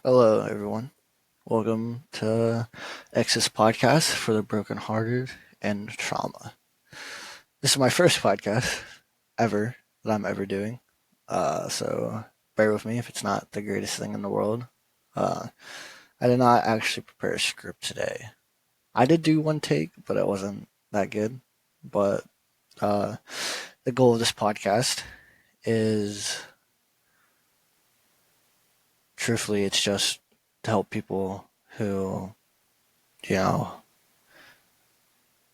Hello, everyone. Welcome to X's podcast for the brokenhearted and trauma. This is my first podcast ever that I'm ever doing. So bear with me if it's not the greatest thing in the world. Uh, I did not actually prepare a script today. I did do one take, but it wasn't that good. But uh, the goal of this podcast is, truthfully, it's just to help people who, you know,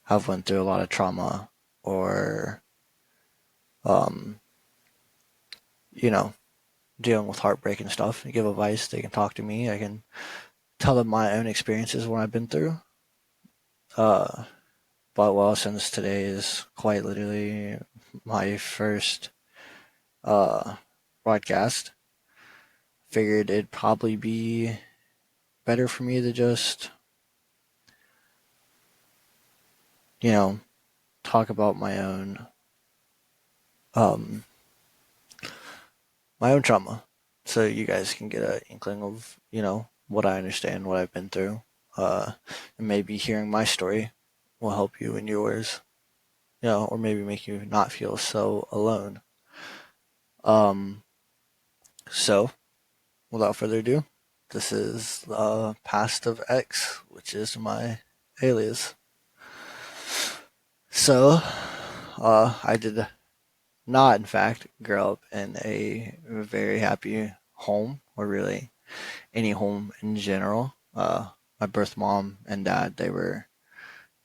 have went through a lot of trauma or um, you know, dealing with heartbreak and stuff. You give advice, they can talk to me. I can tell them my own experiences, what I've been through. Uh, but well, since today is quite literally my first uh, broadcast, figured it'd probably be better for me to just, you know, talk about um, my own trauma, so you guys can get an inkling of, what I understand, what I've been through. And maybe hearing my story will help you in yours, or maybe make you not feel so alone. Um, so, without further ado, this is the past of X, which is my alias. So, I did not, in fact, grow up in a very happy home, or really any home in general. My birth mom and dad, they were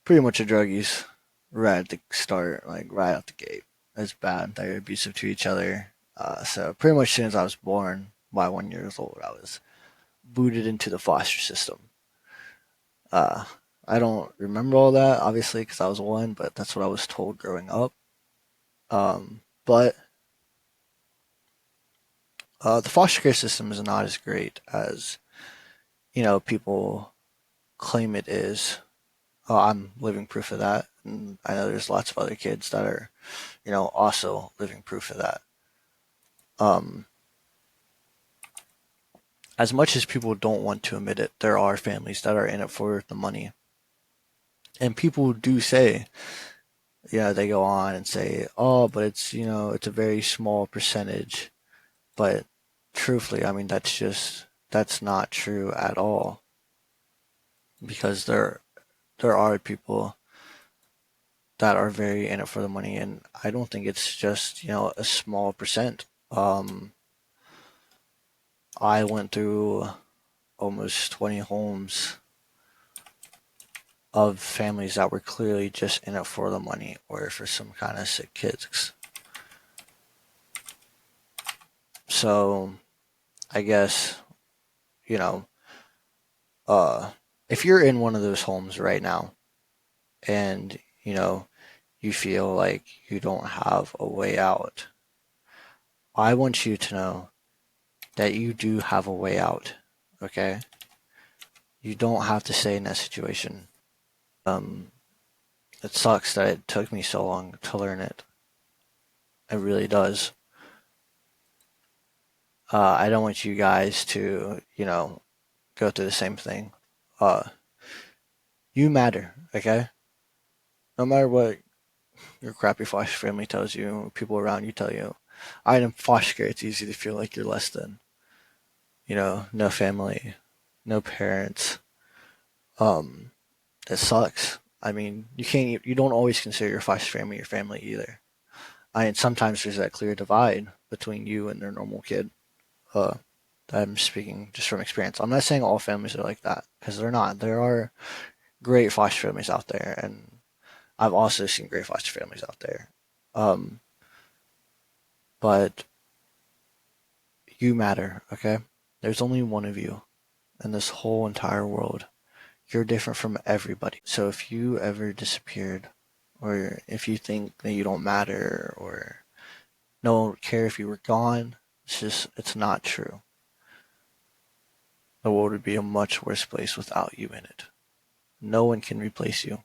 pretty much a druggies right at the start, like right out the gate. It's bad. They were abusive to each other. So pretty much as soon as I was born, by 1 year old, I was booted into the foster system. Uh, I don't remember all that, obviously, because I was one, but that's what I was told growing up. But the foster care system is not as great as, people claim it is. I'm living proof of that. And I know there's lots of other kids that are, also living proof of that. Um, as much as people don't want to admit it, there are families that are in it for the money. And people do say, they go on and say, oh, but it's a very small percentage. But truthfully, I mean, that's not true at all. Because there are people that are very in it for the money. And I don't think it's just, a small percent. I went through almost 20 homes of families that were clearly just in it for the money or for some kind of sick kids. So I guess, you know, uh, if you're in one of those homes right now and, you feel like you don't have a way out, I want you to know that you do have a way out, okay? You don't have to stay in that situation. Um, it sucks that it took me so long to learn it. It really does. I don't want you guys to, go through the same thing. Uh, you matter, okay? No matter what your crappy foster family tells you, people around you tell you. I am foster care. It's easy to feel like you're less than. No family, no parents. Um, it sucks. I mean, you don't always consider your foster family your family either. And sometimes there's that clear divide between you and their normal kid. Uh, I'm speaking just from experience. I'm not saying all families are like that because they're not. There are great foster families out there, and I've also seen great foster families out there. Um, but you matter, okay? There's only one of you in this whole entire world. You're different from everybody. So if you ever disappeared, or if you think that you don't matter, or no one would care if you were gone, it's not true. The world would be a much worse place without you in it. No one can replace you.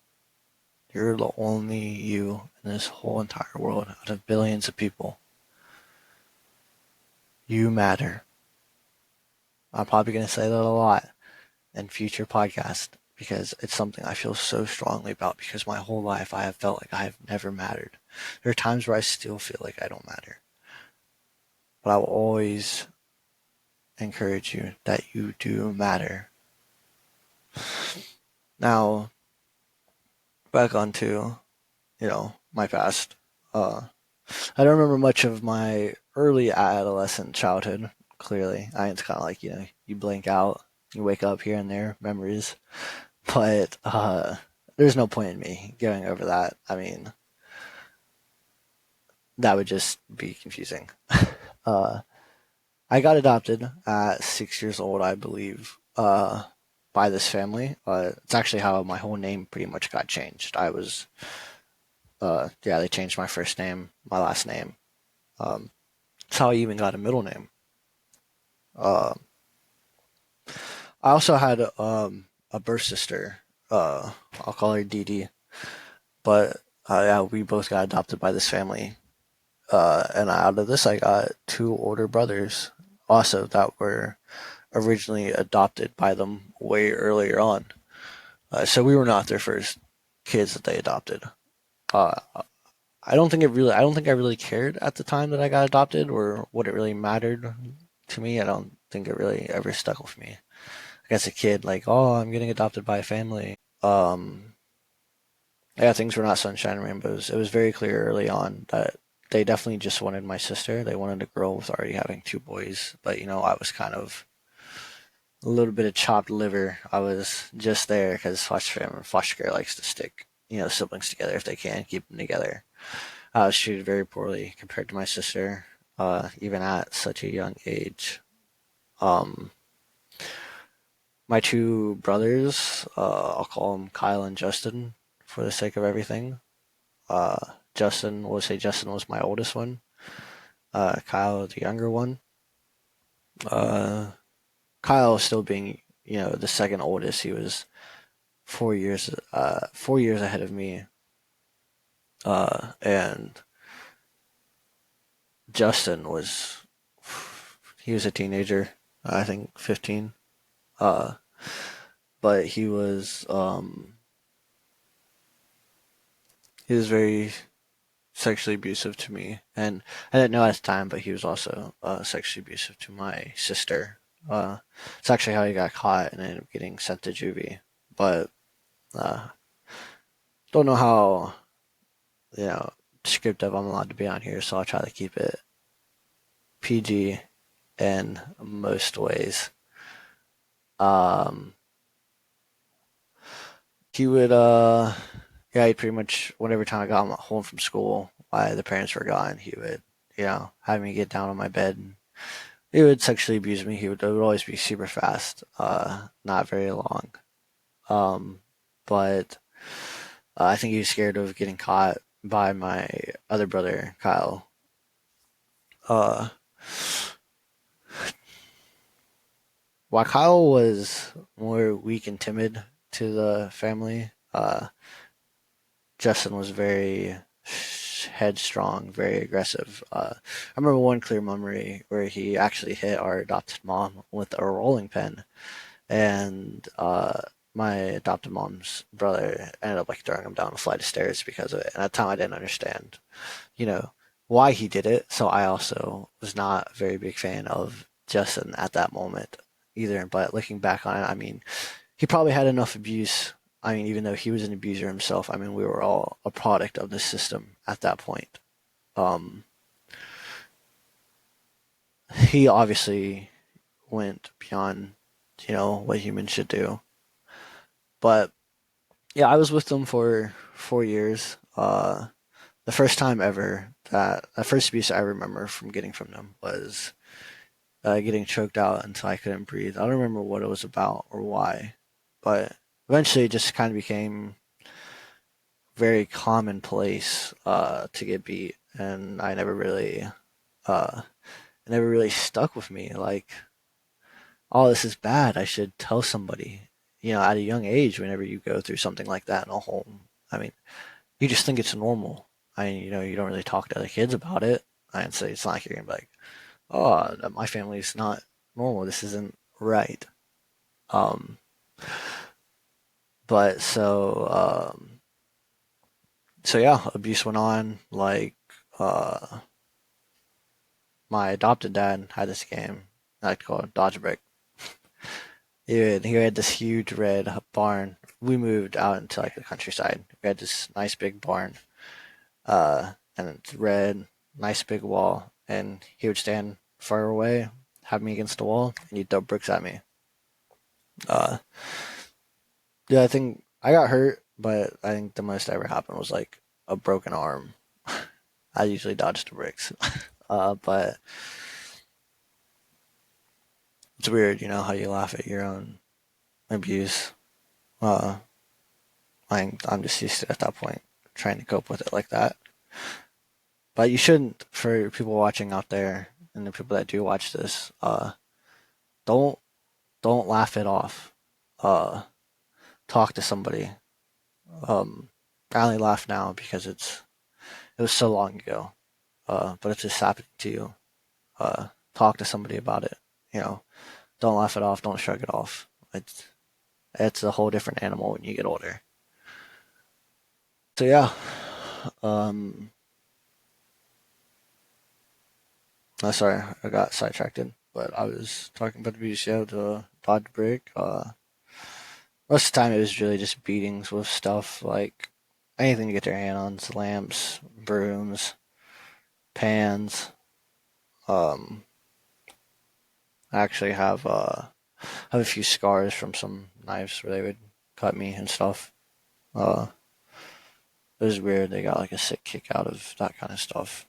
You're the only you in this whole entire world out of billions of people. You matter. I'm probably going to say that a lot in future podcasts because it's something I feel so strongly about because my whole life I have felt like I have never mattered. There are times where I still feel like I don't matter, but I will always encourage you that you do matter. Now, back onto, my past. I don't remember much of my early adolescent childhood, clearly. It's kind of like, you blink out, you wake up here and there, memories. But there's no point in me going over that. I mean, that would just be confusing. uh, I got adopted at 6 years old, I believe, by this family. It's actually how my whole name pretty much got changed. Yeah, they changed my first name, my last name. That's how I even got a middle name. Uh, I also had a birth sister. I'll call her Dee Dee. But yeah, we both got adopted by this family. And out of this, I got two older brothers also that were originally adopted by them way earlier on. So we were not their first kids that they adopted. Uh, I don't think I really cared at the time that I got adopted or what it really mattered to me. I don't think it really ever stuck with me. Like as a kid, like, oh, I'm getting adopted by a family. Yeah, things were not sunshine and rainbows. It was very clear early on that they definitely just wanted my sister. They wanted a girl with already having two boys. But, I was kind of a little bit of chopped liver. I was just there because foster care likes to stick, siblings together if they can, keep them together. I was treated very poorly compared to my sister, even at such a young age. Um, my two brothers, I'll call them Kyle and Justin for the sake of everything. Justin was my oldest one. Kyle, the younger one. Uh, Kyle still being, the second oldest. He was 4 years ahead of me. And Justin he was a teenager, I think 15. Uh, but he was very sexually abusive to me, and I didn't know at the time, but he was also sexually abusive to my sister. It's actually how he got caught and ended up getting sent to juvie. But uh, don't know how descriptive I'm allowed to be on here, so I'll try to keep it PG in most ways. Um, he would yeah, he'd pretty much whenever time I got home from school, while the parents were gone, he would have me get down on my bed. And he would sexually abuse me. It would always be super fast, not very long. Um, but I think he was scared of getting caught by my other brother, Kyle. Uh, while Kyle was more weak and timid to the family, Justin was very headstrong, very aggressive. I remember one clear memory where he actually hit our adopted mom with a rolling pin, and my adopted mom's brother ended up like throwing him down a flight of stairs because of it. And at the time, I didn't understand, you know, why he did it. So I also was not a very big fan of Justin at that moment either. But looking back on it, I mean, he probably had enough abuse. I mean, even though he was an abuser himself, I mean, we were all a product of the system at that point. Um, he obviously went beyond, what humans should do. But yeah, I was with them for 4 years. The first time ever the first abuse I remember from getting from them was getting choked out until I couldn't breathe. I don't remember what it was about or why, but eventually it just kind of became very commonplace to get beat, and uh, it never really stuck with me. Like, oh, this is bad. I should tell somebody. At a young age, whenever you go through something like that in a home, I mean, you just think it's normal. I mean, you don't really talk to other kids about it. I'd say it's not like you're gonna be like, oh, my family's not normal. This isn't Right. Um, but so yeah, abuse went on. Like, uh, my adopted dad had this game I like to call it Dodge Brick. He had this huge red barn. We moved out into like the countryside. We had this nice big barn, and it's red, nice big wall. And he would stand far away, have me against the wall, and he'd throw bricks at me. Uh, yeah, I think I got hurt, but I think the most that ever happened was like a broken arm. I usually dodge the bricks, but it's weird, how you laugh at your own abuse. Uh, I'm just used to it at that point, trying to cope with it like that. But you shouldn't, for people watching out there and the people that do watch this, don't don't laugh it off. Uh, Talk to somebody. Um, I only laugh now because it was so long ago. But if this happening to you, talk to somebody about it. You know, don't laugh it off. Don't shrug it off. It's a whole different animal when you get older. So yeah, um, sorry, I got sidetracked. But I was talking about the BCO to Todd Brick. Most of the time it was really just beatings with stuff like anything to get their hand on, lamps, brooms, pans. Um, I actually have a few scars from some knives where they would cut me and stuff. Uh, it was weird. They got like a sick kick out of that kind of stuff.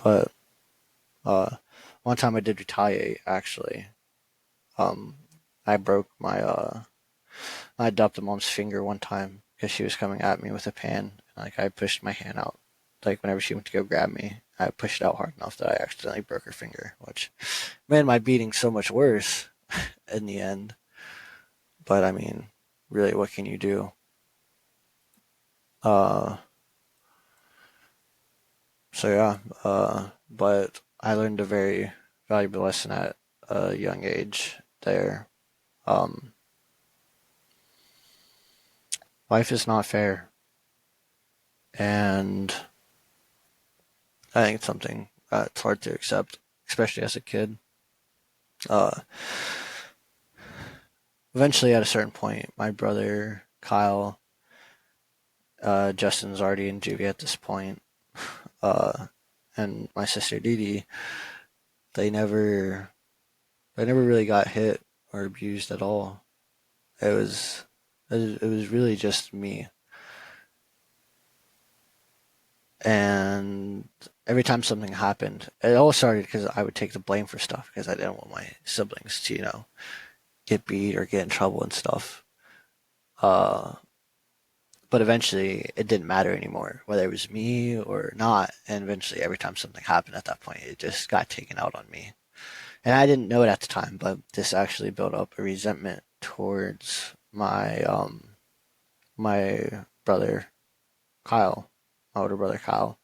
But uh, one time I did retaliate. Actually, um, I broke my adopted mom's finger one time because she was coming at me with a pan. Like I pushed my hand out. Like whenever she went to go grab me, I pushed it out hard enough that I accidentally broke her finger, which made my beating so much worse in the end. But I mean, really, what can you do? Uh, so yeah, but I learned a very valuable lesson at a young age there. Um, Life is not fair, and I think it's something that's hard to accept, especially as a kid. Uh, Eventually, at a certain point, my brother Kyle, Justin's already in juvie at this point, uh, and my sister Dee Dee, they never, they never really got hit or abused at all. It was, it was really just me, and every time something happened, it all started because I would take the blame for stuff because I didn't want my siblings to, get beat or get in trouble and stuff. Uh, but eventually it didn't matter anymore whether it was me or not, and eventually every time something happened at that point it just got taken out on me, and I didn't know it at the time, but this actually built up a resentment towards my brother Kyle, my older brother Kyle,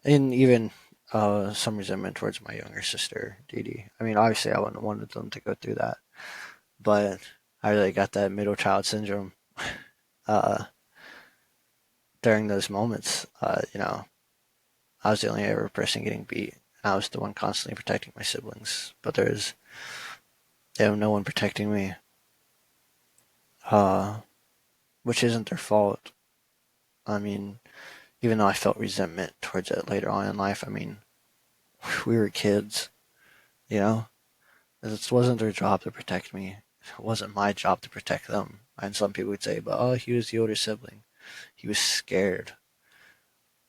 and even some resentment towards my younger sister Dee Dee. I mean, obviously I wouldn't have wanted them to go through that, but I really got that middle child syndrome uh, during those moments. I was the only ever person getting beat. And I was the one constantly protecting my siblings, but they have no one protecting me, uh, which isn't their fault. I mean, even though I felt resentment towards it later on in life, I mean, we were kids, you know. It wasn't their job to protect me. It wasn't my job to protect them. And some people would say, "But oh, he was the older sibling. He was scared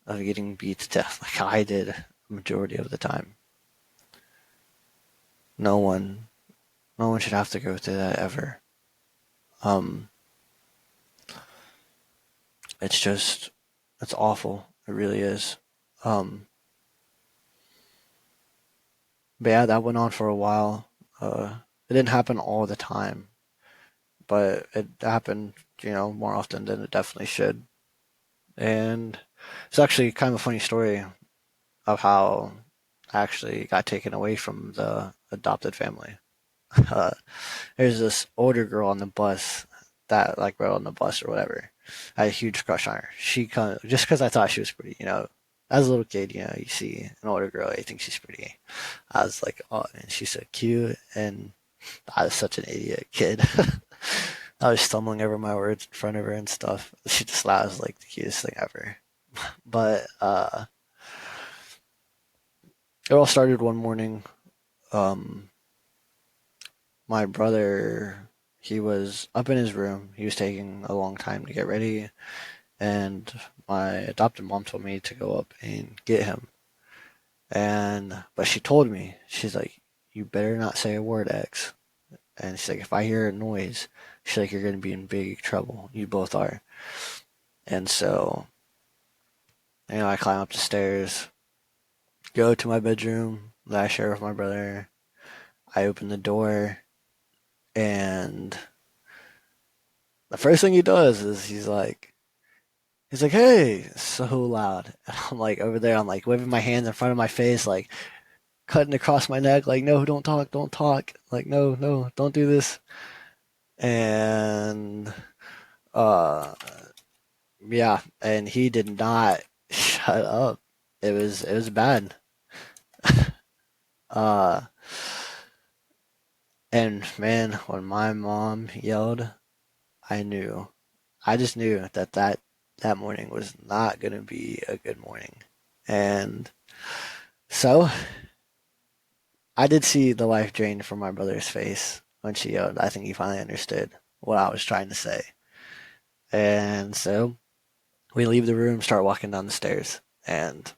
of getting beat to death like I did the majority of the time." No one, no one should have to go through that ever. Um, it's just, it's awful. It really is. Um, but yeah, that went on for a while. It didn't happen all the time, but it happened, more often than it definitely should. And it's actually kind of a funny story of how I actually got taken away from the adopted family. Uh, there's this older girl on the bus that like rode on the bus or whatever. I had a huge crush on her. She come just because I thought she was pretty. As a little kid, you see an older girl, you think she's pretty. I was like, oh, and she's so cute, and I was such an idiot kid. I was stumbling over my words in front of her and stuff. She just thought it was like the cutest thing ever. But it all started one morning. Um, my brother, he was up in his room. He was taking a long time to get ready, and my adopted mom told me to go up and get him. But she told me, she's like, you better not say a word, X. And she's like, if I hear a noise, she's like, you're gonna be in big trouble. You both are. And so, I climb up the stairs, go to my bedroom that I share with my brother. I open the door, and the first thing he does is he's like, hey, so loud. And I'm like over there, I'm like waving my hands in front of my face, like cutting across my neck, like, no, don't talk, don't talk. Like, no, no, don't do this. And uh yeah, and he did not shut up. It was bad. Uh and man, when my mom yelled, I knew. I just knew that morning was not gonna be a good morning. And so I did see the life drained from my brother's face when she yelled. I think he finally understood what I was trying to say. And so we leave the room, start walking down the stairs, and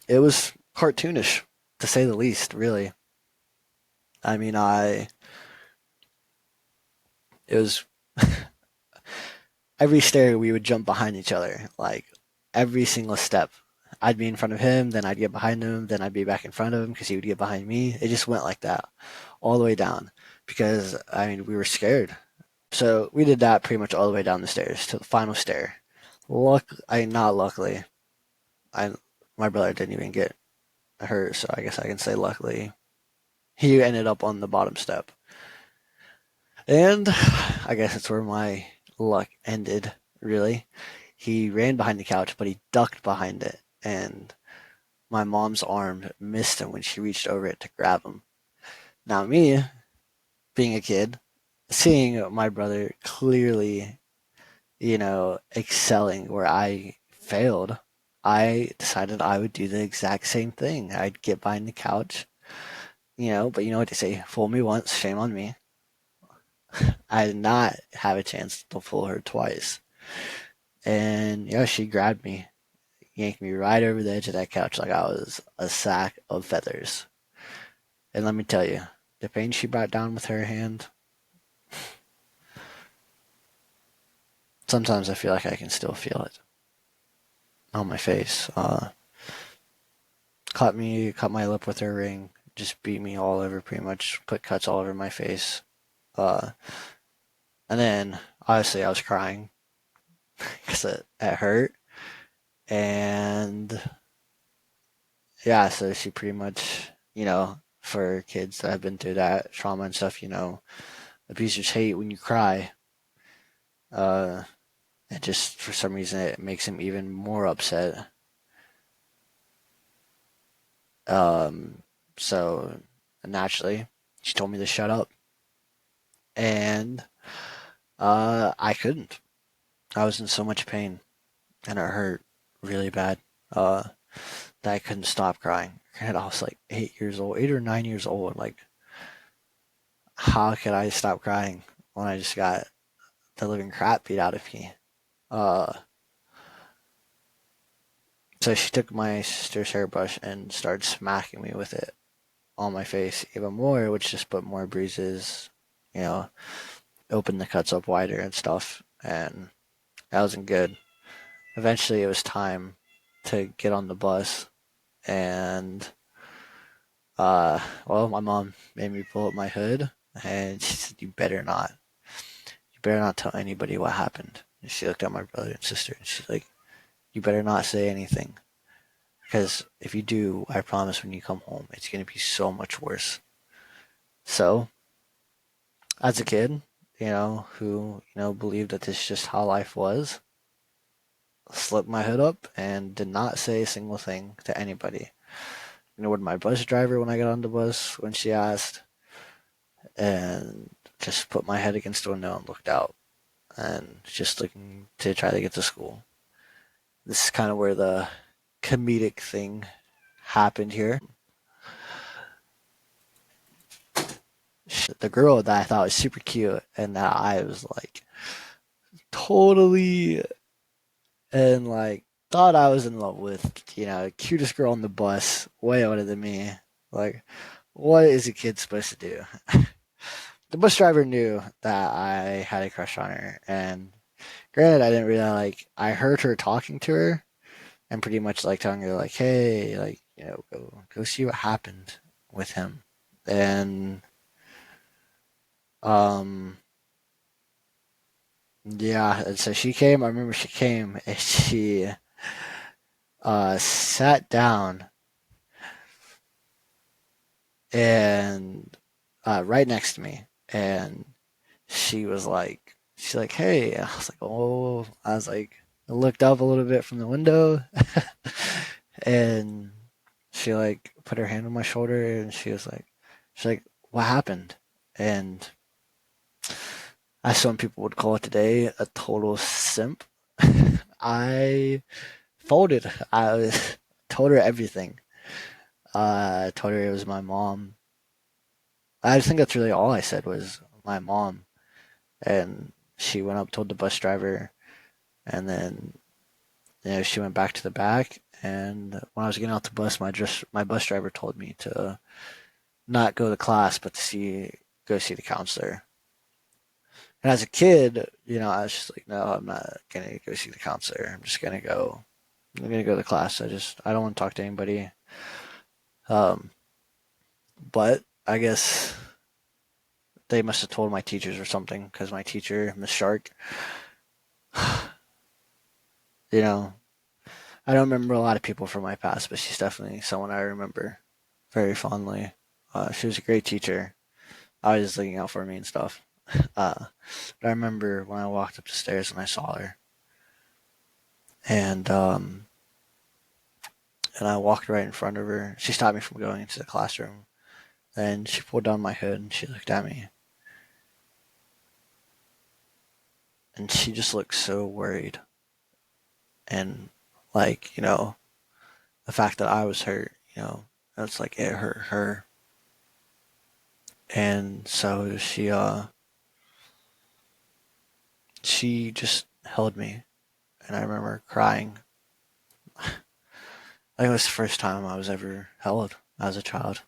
it was cartoonish to say the least, really. I mean, it was every stair we would jump behind each other, like every single step. I'd be in front of him, then I'd get behind him, then I'd be back in front of him because he would get behind me. It just went like that all the way down because I mean we were scared. So we did that pretty much all the way down the stairs to the final stair. Not luckily, I my brother didn't even get hurt, so I guess I can say luckily he ended up on the bottom step. And I guess that's where my luck ended, really. He ran behind the couch, but he ducked behind it, and my mom's arm missed him when she reached over it to grab him. Now, me, being a kid, seeing my brother clearly, excelling where I failed, I decided I would do the exact same thing. I'd get behind the couch, but you know what they say, fool me once, shame on me. I did not have a chance to fool her twice. And yeah, she grabbed me, yanked me right over the edge of that couch like I was a sack of feathers. And let me tell you, the pain she brought down with her hand, sometimes I feel like I can still feel it on my face. Cut my lip with her ring, just beat me all over pretty much, put cuts all over my face. Uh, and then, obviously, I was crying because it hurt. And yeah, so she pretty much, for kids that have been through that trauma and stuff, abusers hate when you cry. Uh, and just for some reason, it makes him even more upset. Um, so naturally, she told me to shut up, and I couldn't. I was in so much pain, and it hurt really bad. Uh, that I couldn't stop crying. And I was like 8 years old, 8 or 9 years old. Like, how could I stop crying when I just got the living crap beat out of me? Uh, so she took my sister's hairbrush and started smacking me with it on my face even more, which just put more bruises, you know, opened the cuts up wider and stuff. And that wasn't good. Eventually, it was time to get on the bus, and well, my mom made me pull up my hood, and she said, "You better not. You better not tell anybody what happened." And she looked at my brother and sister, and she's like, "You better not say anything, because if you do, I promise when you come home, it's gonna be so much worse." So, as a kid, who, believed that this is just how life was, slipped my hood up and did not say a single thing to anybody. Ignored my bus driver when I got on the bus when she asked, and just put my head against the window and looked out and just looking to try to get to school. This is kind of where the comedic thing happened here. The girl that I thought was super cute and that I was like totally and like thought I was in love with, cutest girl on the bus, way older than me. Like, what is a kid supposed to do? The bus driver knew that I had a crush on her, and granted, I didn't really like. I heard her talking to her, and pretty much like telling her like, "Hey, like, go see what happened with him," and um, yeah. And so she came. I remember she came and she sat down and right next to me, and she's like, hey. I was like, oh. I looked up a little bit from the window, and she like put her hand on my shoulder, and she's like, what happened? And as some people would call it today, a total simp. I folded. Told her everything. Told her it was my mom. I think that's really all I said was my mom. And she went up, told the bus driver, and then she went back to the back. And when I was getting out the bus, my bus driver told me to not go to class, but go see the counselor. And as a kid, I was just like, no, I'm not gonna go see the counselor. I'm gonna go to class. I don't want to talk to anybody. Um, but I guess they must have told my teachers or something because my teacher, Miss Shark, you know, I don't remember a lot of people from my past, but she's definitely someone I remember very fondly. She was a great teacher, always looking out for me and stuff. But I remember when I walked up the stairs and I saw her, and I walked right in front of her. She stopped me from going into the classroom, and she pulled down my hood and she looked at me, and she just looked so worried, and like the fact that I was hurt, it's like it hurt her, and so she just held me, and I remember crying. Like it was the first time I was ever held as a child.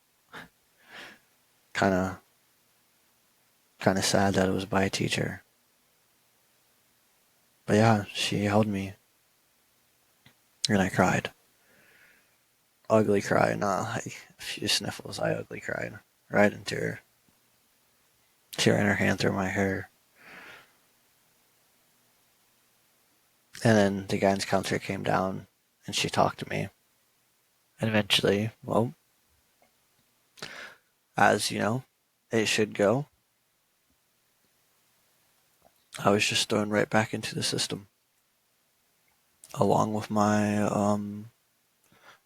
Kind of, kind of sad that it was by a teacher. But yeah, she held me, and I cried. Ugly cry, not like a few sniffles. I ugly cried right into her. She ran her hand through my hair, and then the guidance counselor came down, and she talked to me. And eventually, well, as it should go, I was just thrown right back into the system, along with my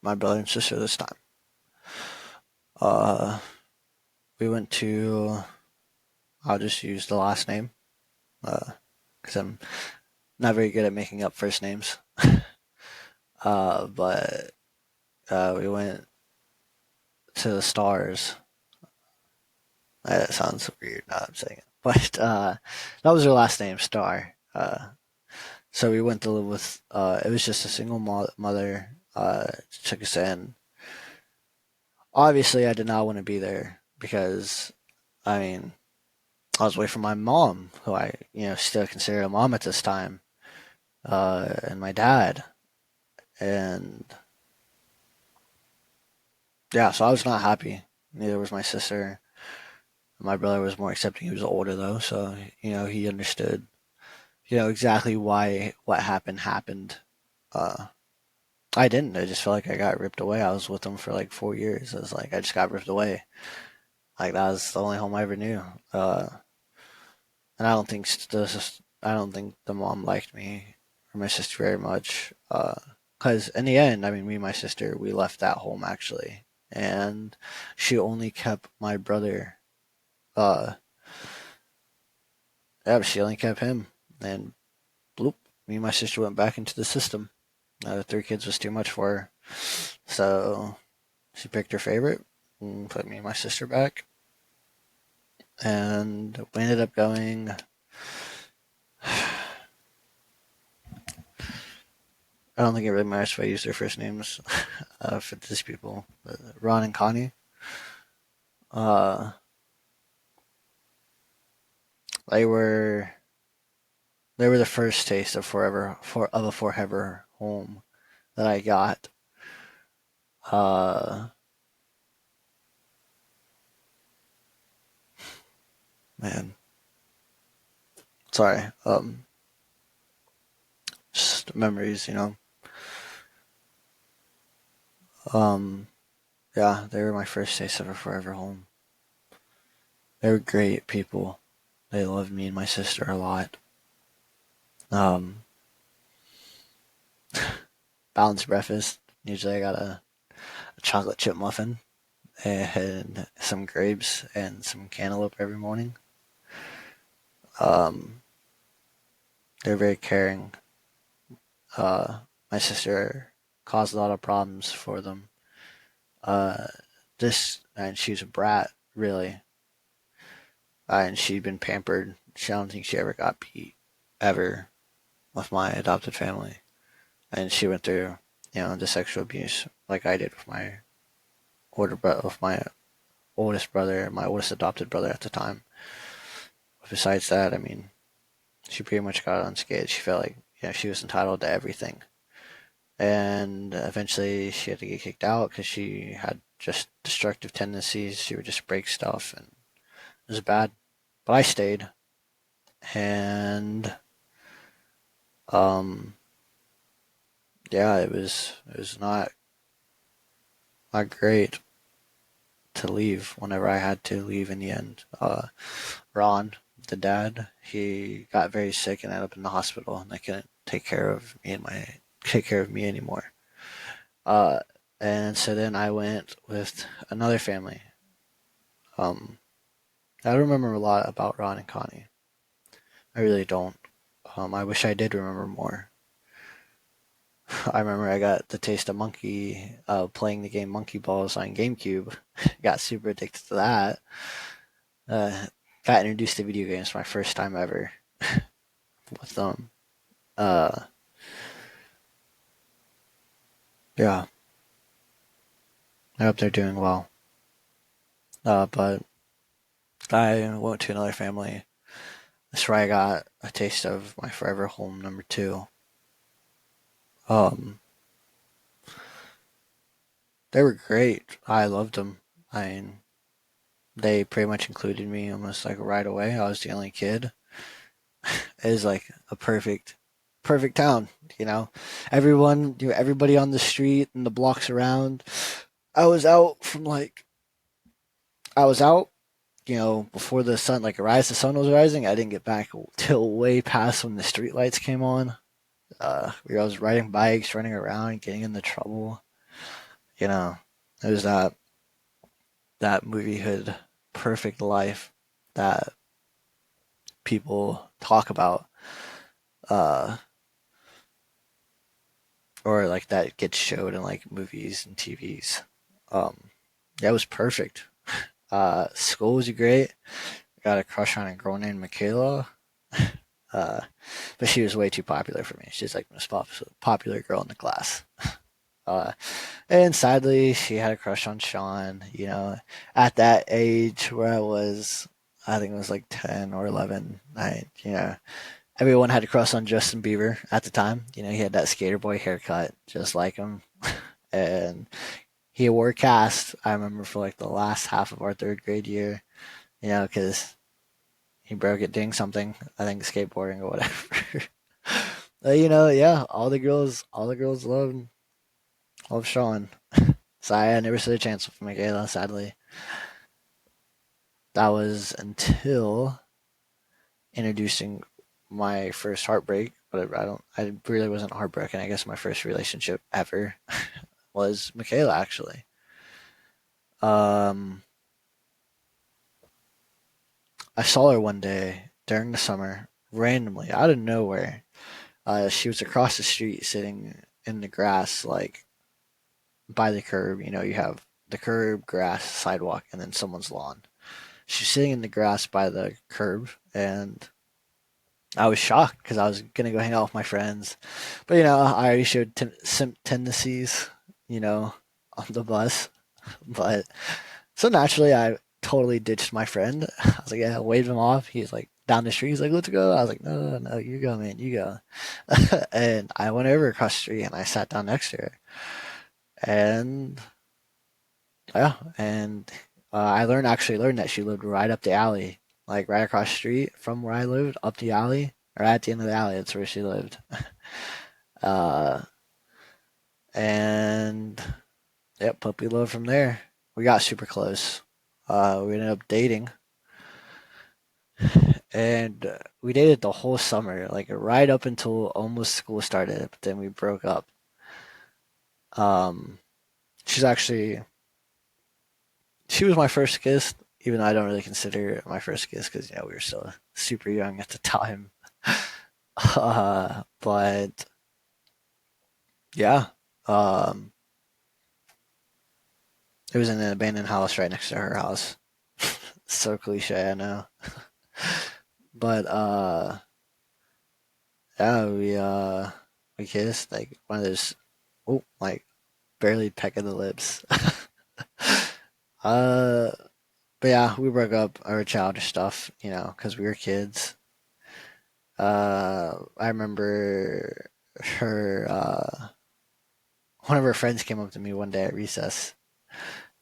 brother and sister this time. Uh, we went to. I'll just use the last name, because I'm not very good at making up first names. But we went to the stars. That sounds weird now that I'm saying it, but that was her last name, Star. So we went to live with. It was just a single mother. Took us in. Obviously, I did not want to be there because, I mean, I was away from my mom, who I still consider a mom at this time, and my dad, and yeah, so I was not happy. Neither was my sister. My brother was more accepting. He was older though, so he understood, exactly why what happened. Uh, I didn't. I just felt like I got ripped away. I was with him for like 4 years. I was like, I just got ripped away. Like that was the only home I ever knew. And I don't think the mom liked me or my sister very much. Because in the end, I mean, me and my sister, we left that home actually, and she only kept my brother. Uh, yeah, she only kept him, and bloop, me and my sister went back into the system. Three kids was too much for her, so she picked her favorite and put me and my sister back, and we ended up going. I don't think it really matters if I use their first names for these people. Ron and Connie. Uh, they were they were the first taste of a forever home that I got. Uh, man, sorry. Just memories, you know. Um, yeah, they were my first taste of a forever home. They were great people. They loved me and my sister a lot. Um, Balanced breakfast. Usually I got a chocolate chip muffin and some grapes and some cantaloupe every morning. Um, they're very caring. Uh, my sister caused a lot of problems for them. Uh, and she was a brat, really. And she'd been pampered. I don't think she ever got beat, ever, with my adopted family. And she went through, the sexual abuse like I did with my oldest brother, my oldest adopted brother at the time. Besides that, I mean, she pretty much got unscathed. She felt like she was entitled to everything, and eventually she had to get kicked out because she had just destructive tendencies. She would just break stuff, and it was bad. But I stayed, and um, yeah, it was not great to leave. Whenever I had to leave in the end, Ron, the dad, he got very sick and ended up in the hospital, and they couldn't take care of me anymore. Uh, and so then I went with another family. Um, I don't remember a lot about Ron and Connie. I really don't. I wish I did remember more. I remember I got the taste of playing the game Monkey Balls on GameCube. Got super addicted to that. Uh, got introduced to video games for my first time ever with them. Uh, yeah, I hope they're doing well. But I went to another family. That's where I got a taste of my forever home number two. Um, they were great. I loved them. I mean, they pretty much included me almost like right away. I was the only kid. It was like a perfect town. Everybody on the street and the blocks around. I was out from like, I was out, before the sun, like the sun was rising. I didn't get back till way past when the street lights came on. I was riding bikes, running around, getting into trouble. You know, it was that moviehood perfect life that people talk about, uh, or like that gets showed in like movies and TVs. That was perfect. School was great. I got a crush on a girl named Michaela, uh, but she was way too popular for me. She's like the most popular girl in the class. Uh, and sadly, she had a crush on Sean. At that age where I think it was like 10 or 11. Everyone had a crush on Justin Bieber at the time. He had that skater boy haircut, just like him. And he wore a cast, I remember, for like the last half of our third grade year, because he broke it doing something, I think skateboarding or whatever. But, yeah, all the girls love Sean. So I never stood a chance with Michaela, sadly. that was until introducing my first heartbreak. But I really wasn't heartbroken. I guess my first relationship ever was Michaela, actually. Um, I saw her one day during the summer, randomly, out of nowhere. She was across the street sitting in the grass, like by the curb. You know, you have the curb, grass, sidewalk, and then someone's lawn. She's sitting in the grass by the curb, and I was shocked because I was gonna go hang out with my friends, but I already showed some tendencies, you know, on the bus. But so naturally, I totally ditched my friend. I was like, yeah, waved him off. He's like down the street. He's like, let's go. I was like, no, no, you go, man, you go. And I went over across the street and I sat down next to her. And yeah, and I actually learned that she lived right up the alley, like right across the street from where I lived, up the alley, or at the end of the alley. That's where she lived. Uh, and yep, puppy love from there. We got super close. We ended up dating, and we dated the whole summer, like right up until almost school started. But then we broke up. Um, she's actually she was my first kiss, even though I don't really consider it my first kiss because we were still super young at the time. But yeah, um, it was in an abandoned house right next to her house. So cliche, I know. But yeah, we kissed like one of those, oh, like barely pecking the lips. uh, but yeah, we broke up over childish stuff, because we were kids. I remember her. One of her friends came up to me one day at recess,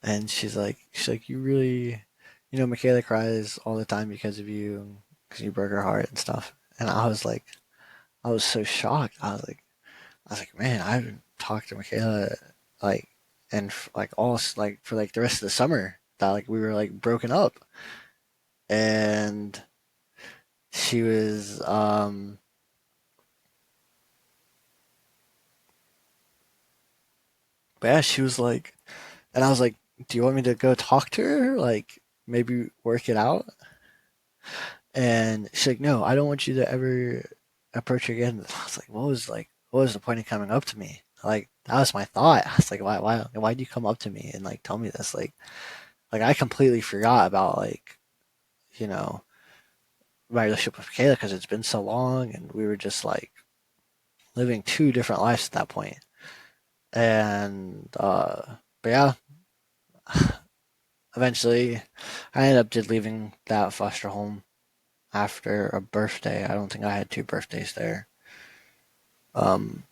and she's like, you really, Michaela cries all the time because of you, because you broke her heart and stuff. And I was so shocked. I was like, man, I haven't talked to Michaela like, and like all like for like the rest of the summer that like we were like broken up, and she was but yeah, she was like, and I was like, do you want me to go talk to her? Like, maybe work it out? And she's like, no, I don't want you to ever approach her again. I was like, what was the point of coming up to me? Like, that was my thought. I was like, why do you come up to me and like tell me this? Like I completely forgot about like, you know, my relationship with Kayla because it's been so long and we were just like living two different lives at that point. And, but yeah, eventually I ended up just leaving that foster home after a birthday. I don't think I had two birthdays there. Um,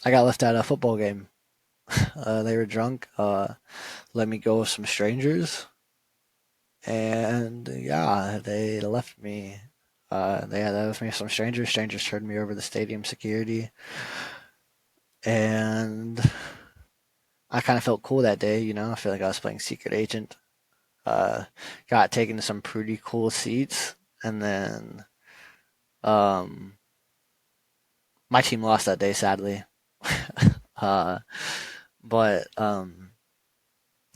I got left at a football game. They were drunk. Let me go with some strangers, and yeah, they left me. They left me with some strangers. Strangers turned me over to the stadium security, and I kind of felt cool that day. I feel like I was playing secret agent. Uh, got taken to some pretty cool seats, and then um, my team lost that day, sadly. uh, but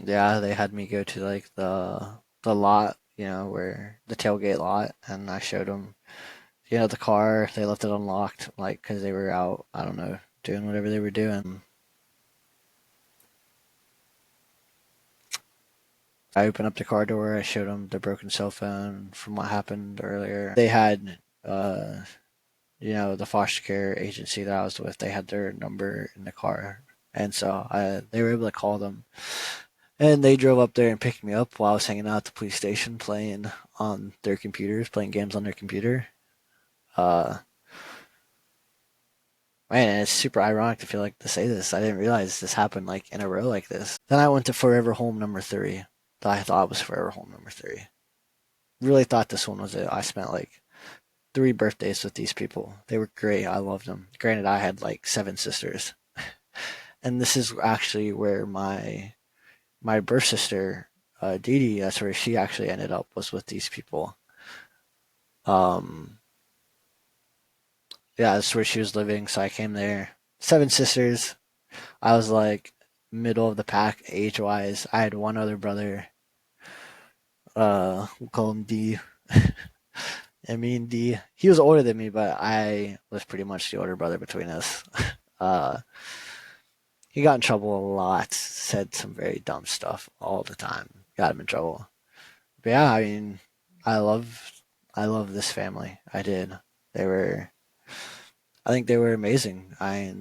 yeah, they had me go to like the lot, where the tailgate lot, and I showed them, the car. They left it unlocked, like, because they were out, I don't know, doing whatever they were doing. I opened up the car door. I showed them the broken cell phone from what happened earlier. They had, the foster care agency that I was with. They had their number in the car, and so they were able to call them. And they drove up there and picked me up while I was hanging out at the police station playing on their computers, playing games on their computer. Uh, Man, and it's super ironic to feel like to say this. I didn't realize this happened like in a row like this. Then I went to Forever Home number three. That I thought was Forever Home number three. Really thought this one was it. I spent like three birthdays with these people. They were great. I loved them. Granted, I had like seven sisters, and this is actually where my birth sister Dee Dee, that's where she actually ended up, was with these people. Um, yeah, that's where she was living, so I came there. Seven sisters. I was like middle of the pack age wise. I had one other brother. We'll call him D. I mean D. He was older than me, but I was pretty much the older brother between us. Uh, he got in trouble a lot. Said some very dumb stuff all the time. Got him in trouble. But yeah, I mean, I love, I love this family. I did. They were, I think they were amazing. I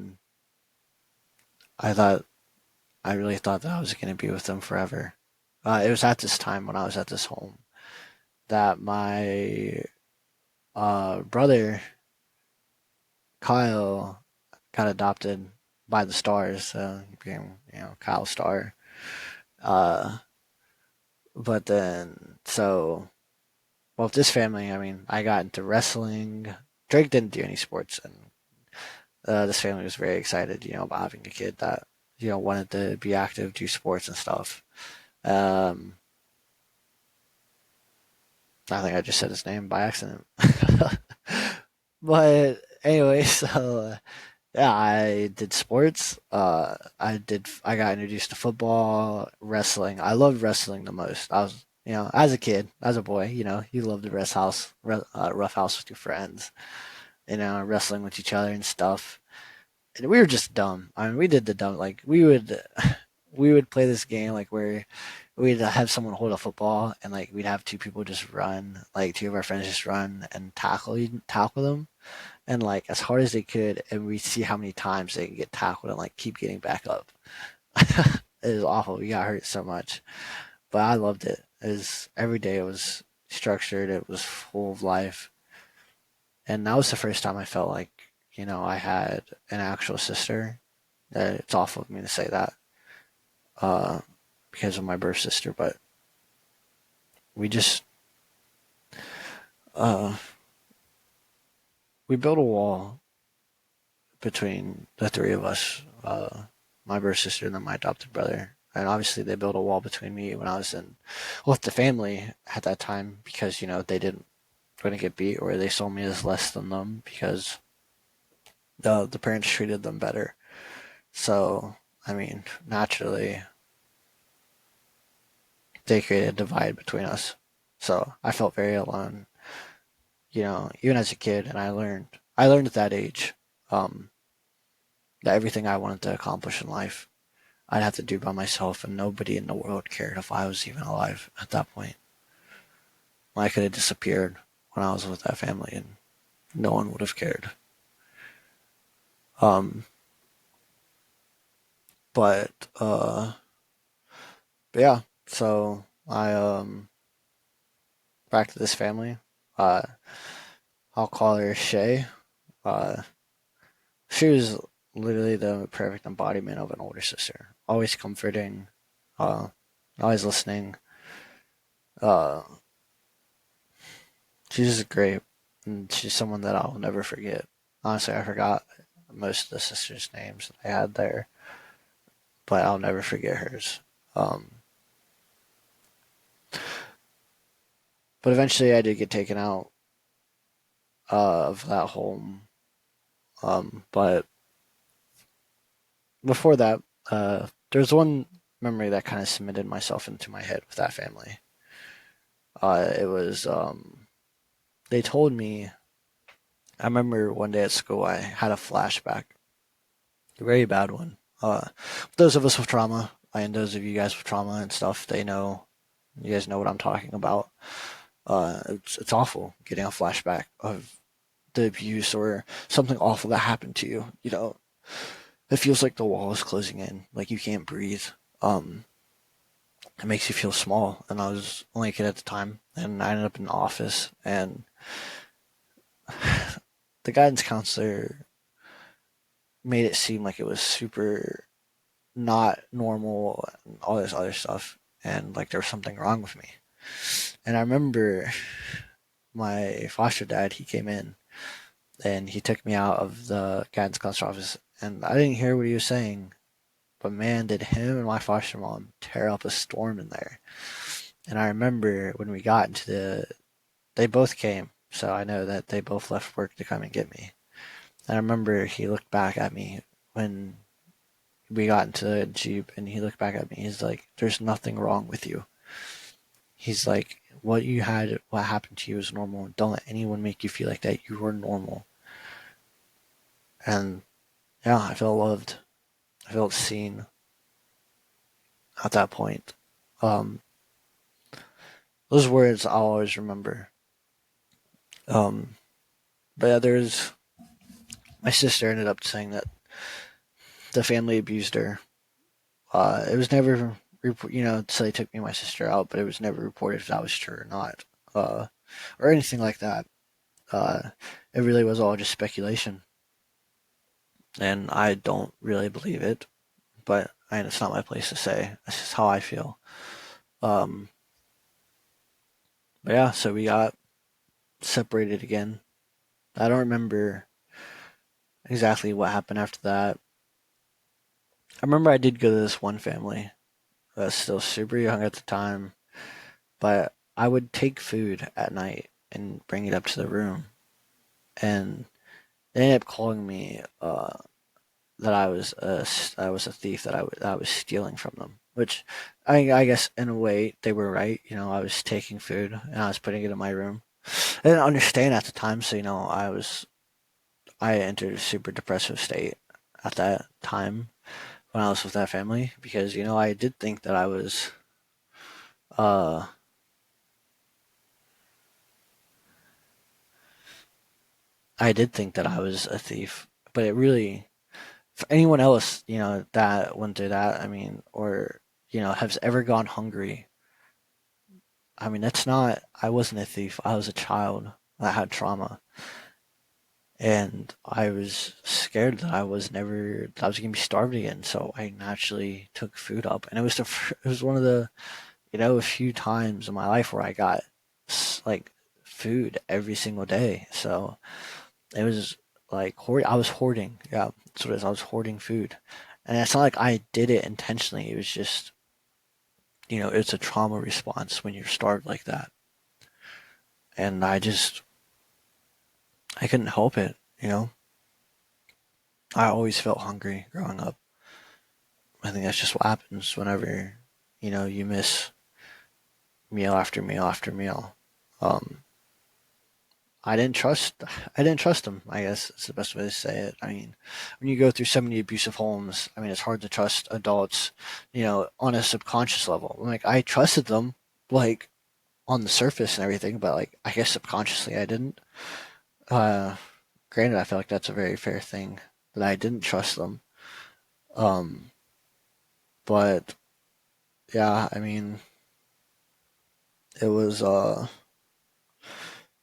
thought, I really thought that I was going to be with them forever. It was at this time when I was at this home that my brother Kyle got adopted by the Stars, so he became, Kyle Star. Uh, but then, so, well, with this family, I mean, I got into wrestling. Drake didn't do any sports, and this family was very excited, about having a kid that, wanted to be active, do sports and stuff. Um, I think I just said his name by accident. But anyway, so yeah, I did sports. I got introduced to football, wrestling. I loved wrestling the most. I was, as a kid, as a boy, you loved the rough house with your friends, wrestling with each other and stuff. And we were just dumb. I mean, we did the dumb, like we would play this game like where we'd have someone hold a football and like we'd have two people just run, like two of our friends just run and tackle them and like as hard as they could, and we see how many times they can get tackled and like keep getting back up. It was awful. We got hurt so much, but I loved it. It was every day. It was structured. It was full of life, and that was the first time I felt like I had an actual sister. It's awful of me to say that, uh, because of my birth sister, but we just uh, we built a wall between the three of us, my birth sister and then my adopted brother. And obviously, they built a wall between me when I was with the family at that time because they didn't going to get beat or they saw me as less than them because the parents treated them better. So I mean, naturally, they created a divide between us. So I felt very alone, even as a kid, and I learned at that age, um, that everything I wanted to accomplish in life I'd have to do by myself, and nobody in the world cared if I was even alive at that point. I could have disappeared when I was with that family, and no one would have cared. Um, but but yeah, so I back to this family. Uh, I'll call her Shay. Uh, she was literally the perfect embodiment of an older sister. Always comforting, uh, always listening. Uh, she's just great, and she's someone that I'll never forget. Honestly, I forgot most of the sisters' names that I had there, but I'll never forget hers. Um, but eventually, I did get taken out of that home. But before that, there's one memory that kind of cemented myself into my head with that family. It was they told me. I remember one day at school, I had a flashback, a very bad one. Those of us with trauma, and those of you guys with trauma and stuff, they know. You guys know what I'm talking about. It's awful getting a flashback of the abuse or something awful that happened to you. It feels like the wall is closing in, like you can't breathe. Um, it makes you feel small. And I was only a kid at the time, and I ended up in the office, and the guidance counselor made it seem like it was super not normal and all this other stuff, and like there was something wrong with me. And I remember my foster dad, he came in and he took me out of the guidance counselor office, and I didn't hear what he was saying, but man, did him and my foster mom tear up a storm in there. And I remember when we got into they both came, so I know that they both left work to come and get me. And I remember he looked back at me when we got into the Jeep, and he looked back at me. He's like, "There's nothing wrong with you." He's like, what happened to you is normal. Don't let anyone make you feel like that. You are normal. And yeah, I felt loved. I felt seen at that point. Um, those words I'll always remember. Um, but yeah, there's my sister ended up saying that the family abused her. It was never, so they took me and my sister out, but it was never reported if that was true or not, uh, or anything like that. Uh, it really was all just speculation, and I don't really believe it. But it's not my place to say. That's just how I feel. Um, but yeah, so we got separated again. I don't remember exactly what happened after that. I remember I did go to this one family. I was still super young at the time, but I would take food at night and bring it up to the room, and they ended up calling me that I was a thief, that I was stealing from them. Which I guess in a way they were right. I was taking food and I was putting it in my room. I didn't understand at the time, so I entered a super depressive state at that time when I was with that family because I did think that uh I did think that I was a thief, but it really, for anyone else that went through that, I mean, or has ever gone hungry, I mean, that's not, I wasn't a thief. I was a child that had trauma. And I was scared that I was gonna be starved again. So I naturally took food up. And it was one of the, a few times in my life where I got like food every single day. So it was like, I was hoarding. Yeah, that's what it is. I was hoarding food. And it's not like I did it intentionally. It was just, it's a trauma response when you're starved like that. And I couldn't help it. I always felt hungry growing up. I think that's just what happens whenever, you miss meal after meal after meal. Um, I didn't trust, I didn't trust them. I guess it's the best way to say it. I mean, when you go through so many abusive homes, I mean, it's hard to trust adults, on a subconscious level. Like I trusted them, like on the surface and everything, but like I guess subconsciously I didn't. Uh, Granted, I feel like that's a very fair thing that I didn't trust them. Um, but yeah, I mean, it was uh,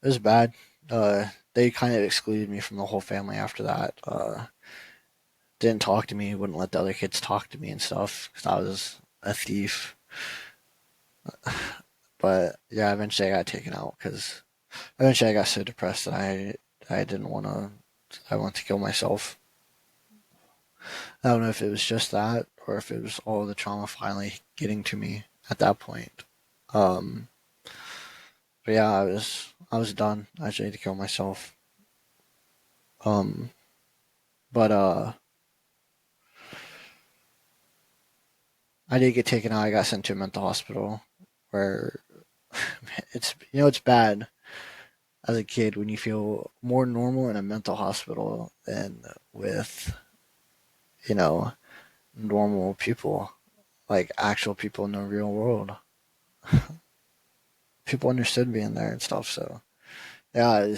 it was bad. They kind of excluded me from the whole family after that. Didn't talk to me, wouldn't let the other kids talk to me and stuff because I was a thief. But yeah, eventually I got taken out because eventually I got so depressed that I didn't want to. I wanted to kill myself. I don't know if it was just that or if it was all the trauma finally getting to me at that point. Um, but yeah, I was done. I just need to kill myself. Um, but I did get taken out. I got sent to a mental hospital where it's bad as a kid when you feel more normal in a mental hospital than with you know normal people, like actual people in the real world. People understood me in there and stuff. So yeah,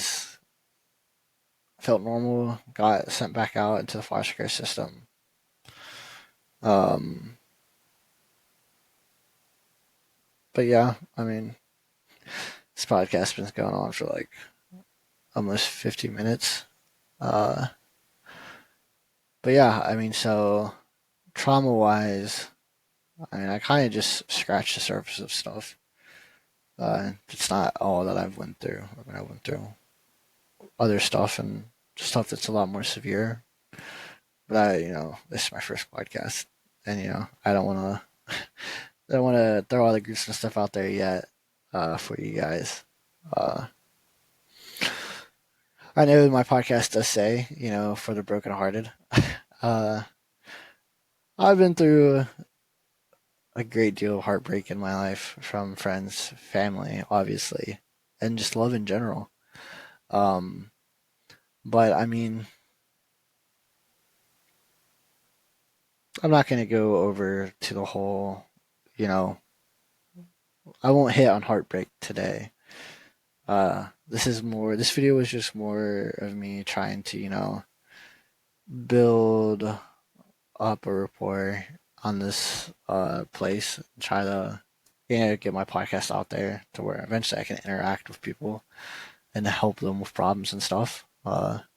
felt normal. Got sent back out into the foster care system. Um, but yeah, I mean, this podcast's been going on for like almost 50 minutes. Uh, but yeah, I mean, so trauma wise, I mean, I kind of just scratched the surface of stuff. It's not all that I've went through. I mean, I went through other stuff and stuff that's a lot more severe. But this is my first podcast, and I don't want to don't want to throw all the gruesome stuff out there yet for you guys. Uh, I know my podcast does say, for the brokenhearted. uh, I've been through a great deal of heartbreak in my life from friends, family, obviously, and just love in general. Um, but I mean, I'm not going to go over to the whole, you know, I won't hit on heartbreak today. This video was just more of me trying to, build up a rapport on this place, try to, get my podcast out there to where eventually I can interact with people and help them with problems and stuff. But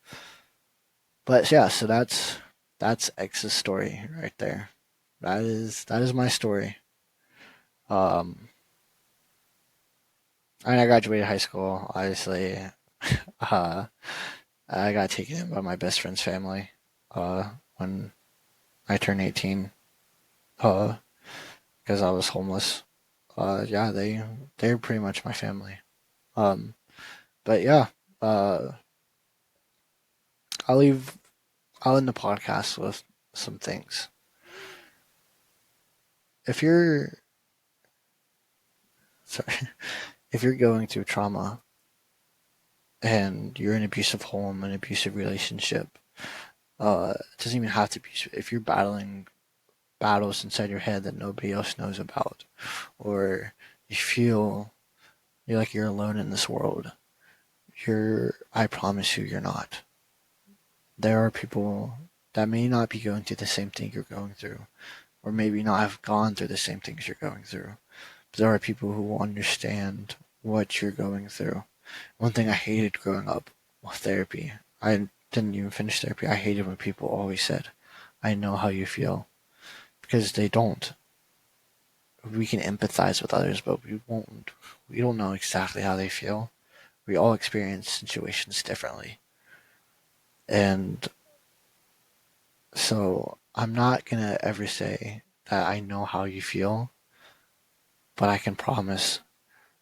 yeah, so that's X's story right there. That is my story. Um, I mean, I graduated high school, obviously. Uh, I got taken in by my best friend's family when I turned 18 because I was homeless. Yeah, they're pretty much my family. Um, but yeah, uh, I'll leave. I'll end the podcast with some things. If you're sorry, if you're going through trauma and you're in an abusive home, an abusive relationship, it doesn't even have to be. If you're battling battles inside your head that nobody else knows about, or you feel you're alone in this world, I promise you, you're not. There are people that may not be going through the same thing you're going through, or maybe not have gone through the same things you're going through. But there are people who will understand what you're going through. One thing I hated growing up with therapy, I didn't even finish therapy. I hated when people always said, I know how you feel. Because they don't. We can empathize with others, but we won't. We don't know exactly how they feel. We all experience situations differently. And so I'm not going to ever say that I know how you feel, but I can promise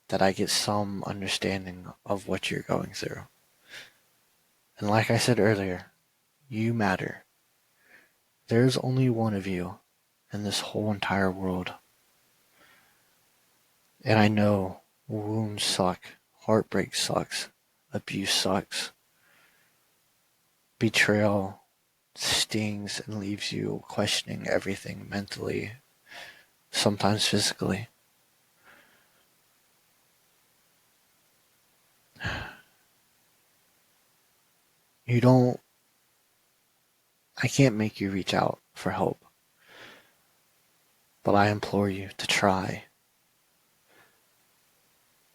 that I get some understanding of what you're going through. And like I said earlier, you matter. There's only one of you in this whole entire world. And I know wounds suck, heartbreak sucks, abuse sucks, betrayal stings and leaves you questioning everything mentally, sometimes physically. You don't, I can't make you reach out for help, but I implore you to try.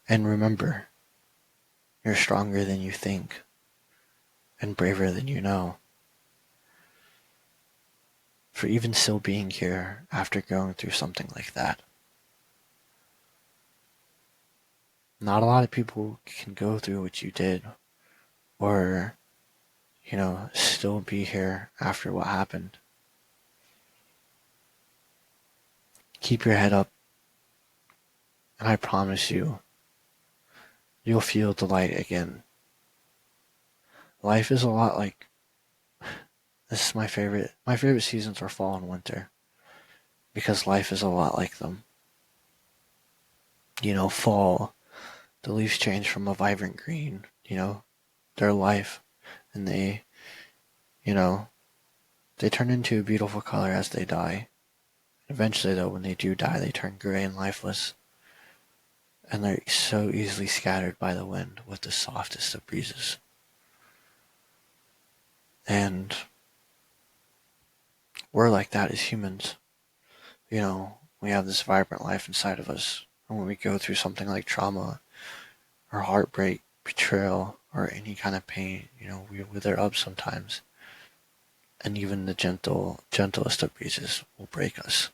And remember, you're stronger than you think and braver than you know. For even still being here after going through something like that. Not a lot of people can go through what you did, or, still be here after what happened. Keep your head up, and I promise you, you'll feel the light again. Life is a lot like, this is my favorite seasons are fall and winter, because life is a lot like them. Fall, the leaves change from a vibrant green, their life, and you know, they turn into a beautiful color as they die. Eventually, though, when they do die, they turn gray and lifeless, and they're so easily scattered by the wind with the softest of breezes. And we're like that as humans. We have this vibrant life inside of us, and when we go through something like trauma or heartbreak, betrayal, or any kind of pain, we wither up sometimes. And even the gentlest of breezes will break us.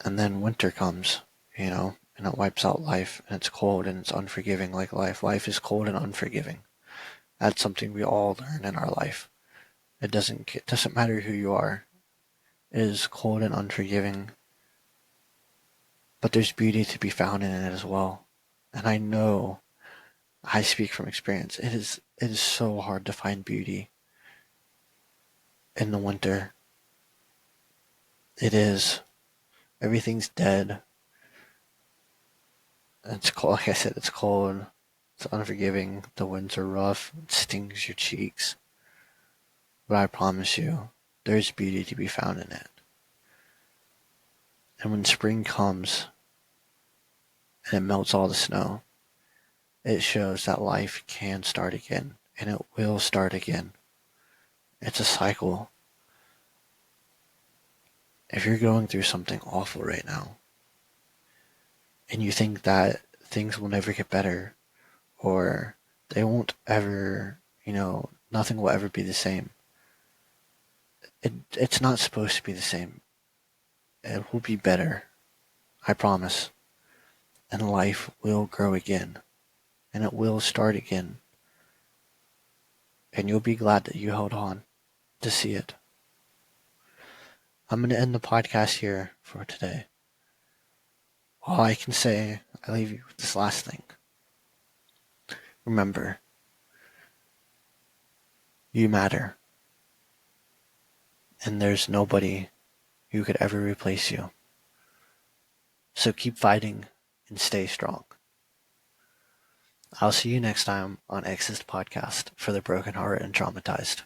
And then winter comes, and it wipes out life, and it's cold and it's unforgiving like life. Life is cold and unforgiving. That's something we all learn in our life. It doesn't matter who you are. It is cold and unforgiving, but there's beauty to be found in it as well. And I know, I speak from experience, it is so hard to find beauty in the winter. It is. Everything's dead. It's cold. Like I said, it's cold. It's unforgiving. The winds are rough. It stings your cheeks. But I promise you, there's beauty to be found in it. And when spring comes and it melts all the snow, it shows that life can start again. And it will start again. It's a cycle. If you're going through something awful right now, and you think that things will never get better, or they won't ever, nothing will ever be the same. It's not supposed to be the same. It will be better. I promise. And life will grow again. And it will start again. And you'll be glad that you held on to see it. I'm going to end the podcast here for today. All I can say, I leave you with this last thing. Remember, you matter. And there's nobody who could ever replace you. So keep fighting and stay strong. I'll see you next time on Exist Podcast for the brokenhearted and traumatized.